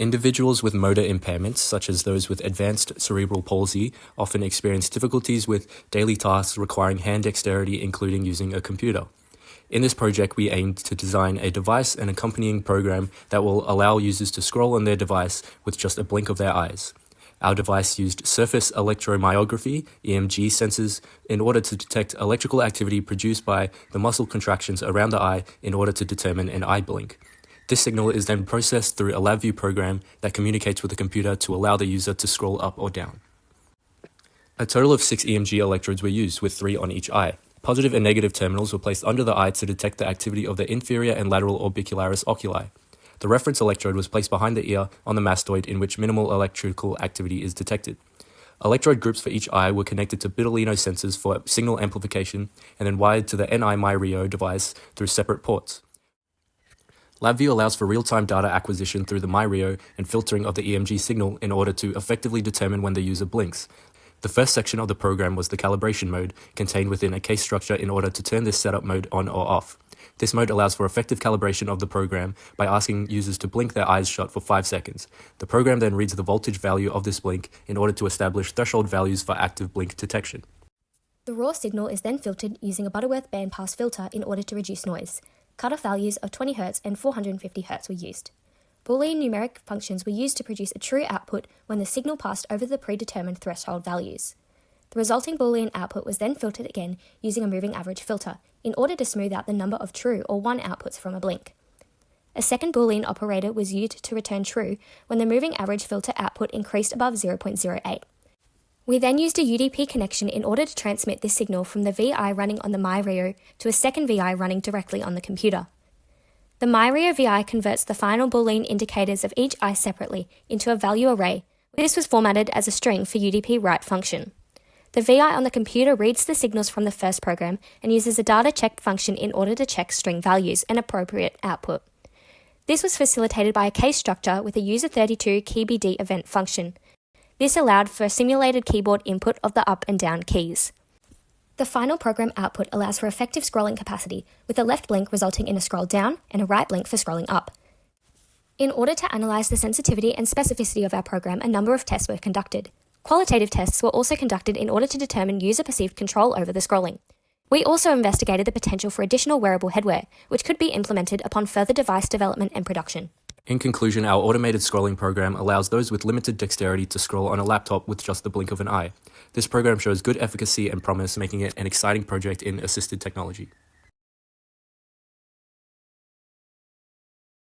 Individuals with motor impairments, such as those with advanced cerebral palsy, often experience difficulties with daily tasks requiring hand dexterity, including using a computer. In this project, we aimed to design a device and accompanying program that will allow users to scroll on their device with just a blink of their eyes. Our device used surface electromyography, EMG sensors, in order to detect electrical activity produced by the muscle contractions around the eye in order to determine an eye blink. This signal is then processed through a LabVIEW program that communicates with the computer to allow the user to scroll up or down. A total of 6 EMG electrodes were used, with 3 on each eye. Positive and negative terminals were placed under the eye to detect the activity of the inferior and lateral orbicularis oculi. The reference electrode was placed behind the ear on the mastoid, in which minimal electrical activity is detected. Electrode groups for each eye were connected to Bitolino sensors for signal amplification and then wired to the NI MyRio device through separate ports. LabVIEW allows for real-time data acquisition through the MyRio and filtering of the EMG signal in order to effectively determine when the user blinks. The first section of the program was the calibration mode, contained within a case structure in order to turn this setup mode on or off. This mode allows for effective calibration of the program by asking users to blink their eyes shut for 5 seconds. The program then reads the voltage value of this blink in order to establish threshold values for active blink detection. The raw signal is then filtered using a Butterworth bandpass filter in order to reduce noise. Cutoff values of 20 Hz and 450 Hz were used. Boolean numeric functions were used to produce a true output when the signal passed over the predetermined threshold values. The resulting Boolean output was then filtered again using a moving average filter in order to smooth out the number of true or 1 outputs from a blink. A second Boolean operator was used to return true when the moving average filter output increased above 0.08. We then used a UDP connection in order to transmit this signal from the VI running on the MyRio to a second VI running directly on the computer. The MyRio VI converts the final Boolean indicators of each eye separately into a value array. This was formatted as a string for UDP write function. The VI on the computer reads the signals from the first program and uses a data check function in order to check string values and appropriate output. This was facilitated by a case structure with a user32 keybd event function. This allowed for a simulated keyboard input of the up and down keys. The final program output allows for effective scrolling capacity, with a left blink resulting in a scroll down and a right blink for scrolling up. In order to analyze the sensitivity and specificity of our program, a number of tests were conducted. Qualitative tests were also conducted in order to determine user-perceived control over the scrolling. We also investigated the potential for additional wearable headwear, which could be implemented upon further device development and production. In conclusion, our automated scrolling program allows those with limited dexterity to scroll on a laptop with just the blink of an eye. This program shows good efficacy and promise, making it an exciting project in assisted technology.